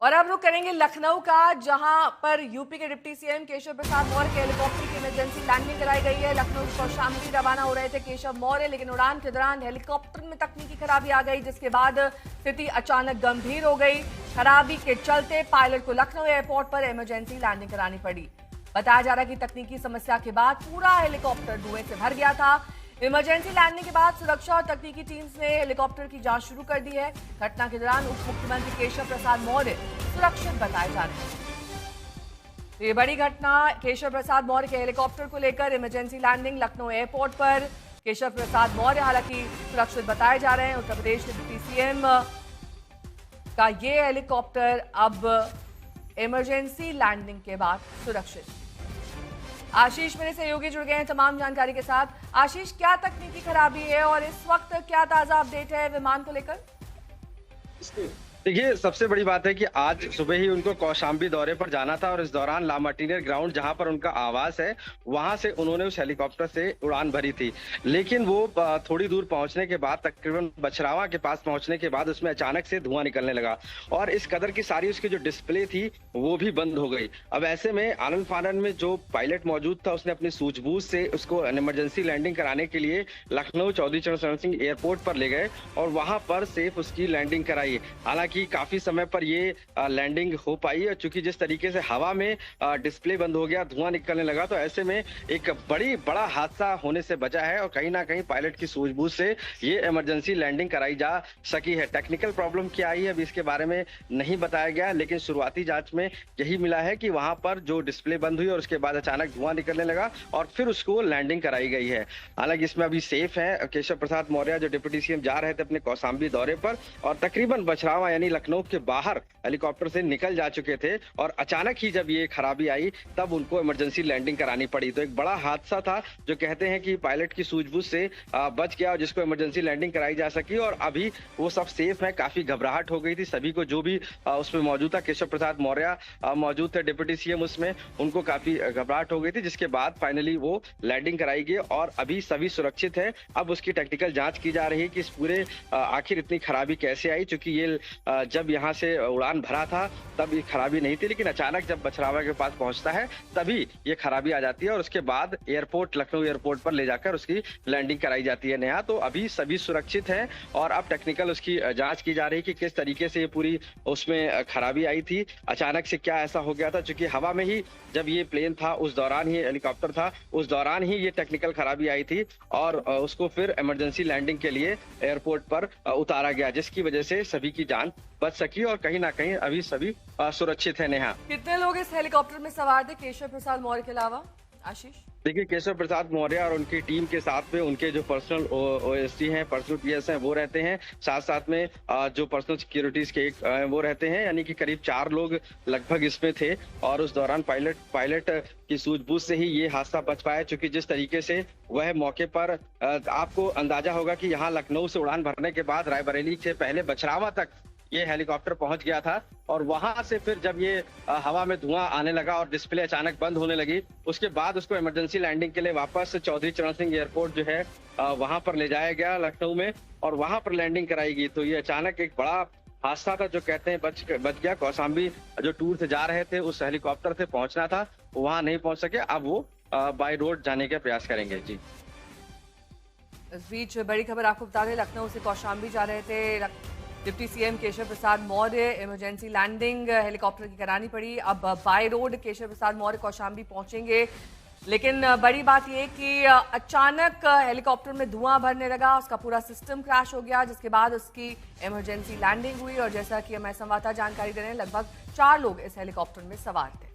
और अब रुक करेंगे लखनऊ का, जहां पर यूपी के डिप्टी सीएम केशव प्रसाद मौर्य के हेलीकॉप्टर की इमरजेंसी लैंडिंग कराई गई है। लखनऊ से कौशाम्बी रवाना हो रहे थे केशव मौर्य, लेकिन उड़ान के दौरान हेलीकॉप्टर में तकनीकी खराबी आ गई, जिसके बाद स्थिति अचानक गंभीर हो गई। खराबी के चलते पायलट को लखनऊ एयरपोर्ट पर इमरजेंसी लैंडिंग करानी पड़ी। बताया जा रहा है कि तकनीकी समस्या के बाद पूरा हेलीकॉप्टर धुएं से भर गया था। इमरजेंसी लैंडिंग के बाद सुरक्षा और तकनीकी टीम्स ने हेलीकॉप्टर की जांच शुरू कर दी है। घटना के दौरान उप मुख्यमंत्री केशव प्रसाद मौर्य सुरक्षित बताए जा रहे हैं। तो ये बड़ी घटना, केशव प्रसाद मौर्य के हेलीकॉप्टर को लेकर इमरजेंसी लैंडिंग लखनऊ एयरपोर्ट पर। केशव प्रसाद मौर्य हालांकि सुरक्षित बताए जा रहे हैं। उत्तर प्रदेश के डिप्टी सीएम का ये हेलीकॉप्टर अब इमरजेंसी लैंडिंग के बाद सुरक्षित। आशीष मेरे सहयोगी जुड़ गए हैं तमाम जानकारी के साथ। आशीष, क्या तकनीकी खराबी है और इस वक्त क्या ताजा अपडेट है विमान को लेकर? देखिए, सबसे बड़ी बात है कि आज सुबह ही उनको कौशाम्बी दौरे पर जाना था और इस दौरान ला मार्टिनियर ग्राउंड जहां पर उनका आवास है, वहां से उन्होंने उस हेलीकॉप्टर से उड़ान भरी थी। लेकिन वो थोड़ी दूर पहुंचने के बाद, तकरीबन बछरावा के पास पहुंचने के बाद, उसमें अचानक से धुआं निकलने लगा और इस कदर की सारी उसकी जो डिस्प्ले थी वो भी बंद हो गई। अब ऐसे में आनन फानन में जो पायलट मौजूद था, उसने अपनी सूझबूझ से उसको इमरजेंसी लैंडिंग कराने के लिए लखनऊ चौधरी चरण शरण सिंह एयरपोर्ट पर ले गए और वहां पर सेफ उसकी लैंडिंग कराई। हालांकि काफी समय पर ये लैंडिंग हो पाई है, चूंकि जिस तरीके से हवा में डिस्प्ले बंद हो गया, धुआं निकलने लगा, तो ऐसे में एक बड़ा हादसा होने से बचा है और कहीं ना कहीं पायलट की सूझबूझ से ये इमरजेंसी लैंडिंग कराई जा सकी है। टेक्निकल प्रॉब्लम क्या आई है अभी इसके बारे में नहीं बताया गया, लेकिन शुरुआती जांच में यही मिला है कि वहां पर जो डिस्प्ले बंद हुई और उसके बाद अचानक धुआं निकलने लगा और फिर उसको लैंडिंग कराई गई है। हालांकि इसमें अभी सेफ है केशव प्रसाद मौर्य, जो डिप्टी सीएम जा रहे थे अपने कौशाम्बी दौरे पर और तकरीबन बछरावा यानी लखनऊ के बाहर हेलीकॉप्टर से निकल जा चुके थे और अचानक ही जब ये खराबी आई तब उनको इमरजेंसी लैंडिंग करानी पड़ी। तो एक बड़ा हादसा था जो कहते हैं कि पायलट की सूझबूझ से बच गया और जिसको इमरजेंसी लैंडिंग कराई जा सकी और अभी वो सब सेफ है। काफी घबराहट हो गई थी सभी को, जो भी उसमें मौजूद था, केशव प्रसाद मौर्य मौजूद थे डिप्टी सीएम, उसमें उनको काफी घबराहट हो गई थी, जिसके बाद फाइनली वो लैंडिंग कराई गई और अभी सभी सुरक्षित है। अब उसकी टेक्निकल जांच की जा रही है कि इस पूरे आखिर इतनी खराबी कैसे आई, क्योंकि ये जब यहाँ से उड़ान भरा था तब ये खराबी नहीं थी, लेकिन अचानक जब बछरावा के पास पहुंचता है तभी ये खराबी आ जाती है और उसके बाद एयरपोर्ट लखनऊ एयरपोर्ट पर ले जाकर उसकी लैंडिंग कराई जाती है। नेहा, तो अभी सभी सुरक्षित हैं और अब टेक्निकल उसकी जांच की जा रही है कि किस तरीके से ये पूरी उसमें खराबी आई थी, अचानक से क्या ऐसा हो गया था, क्योंकि हवा में ही जब ये प्लेन था उस दौरान ही हेलीकॉप्टर था, उस दौरान ही ये टेक्निकल खराबी आई थी और उसको फिर इमरजेंसी लैंडिंग के लिए एयरपोर्ट पर उतारा गया, जिसकी वजह से सभी की जान बच सकी और कहीं ना कहीं अभी सभी सुरक्षित है। नेहा, कितने लोग इस हेलीकॉप्टर में सवार थे केशव प्रसाद मौर्य के अलावा? आशीष, देखिए, केशव प्रसाद मौर्य और उनकी टीम के साथ में उनके जो पर्सनल ओएसडी हैं, पर्सनल पीएस हैं, वो रहते हैं। साथ साथ में जो पर्सनल सिक्योरिटीज के वो रहते हैं, यानी कि करीब 4 लोग लगभग इसमें थे और उस दौरान पायलट की सूझबूझ से ही ये हादसा बच पाया, क्योंकि जिस तरीके से वह मौके पर आपको अंदाजा होगा कि यहाँ लखनऊ से उड़ान भरने के बाद रायबरेली से पहले बछरावा तक ये हेलीकॉप्टर पहुंच गया था और वहां से फिर जब ये हवा में धुआं आने लगा और डिस्प्ले अचानक बंद होने लगी, उसके बाद उसको इमरजेंसी लैंडिंग के लिए वापस चौधरी चरण सिंह एयरपोर्ट जो है वहां पर ले जाया गया लखनऊ में और वहां पर लैंडिंग कराई गई। तो ये अचानक एक बड़ा हादसा था जो कहते हैं बच गया। कौशाम्बी जो टूर से जा रहे थे, उस हेलीकॉप्टर से पहुंचना था, वहां नहीं पहुंच सके, अब वो बाय रोड जाने का प्रयास करेंगे। जी, इस बीच बड़ी खबर आपको बता दें, लखनऊ से कौशाम्बी जा रहे थे deputy CM Keshav Prasad Maurya, emergency landing helicopter की करानी पड़ी। अब बाय रोड केशव प्रसाद मौर्य कौशाम्बी पहुंचेंगे, लेकिन बड़ी बात यह कि अचानक हेलीकॉप्टर में धुआं भरने लगा, उसका पूरा सिस्टम क्रैश हो गया, जिसके बाद उसकी इमरजेंसी लैंडिंग हुई और जैसा कि हमारे संवाददाता जानकारी दे रहे हैं, लगभग 4 लोग इस हेलीकॉप्टर में सवार थे।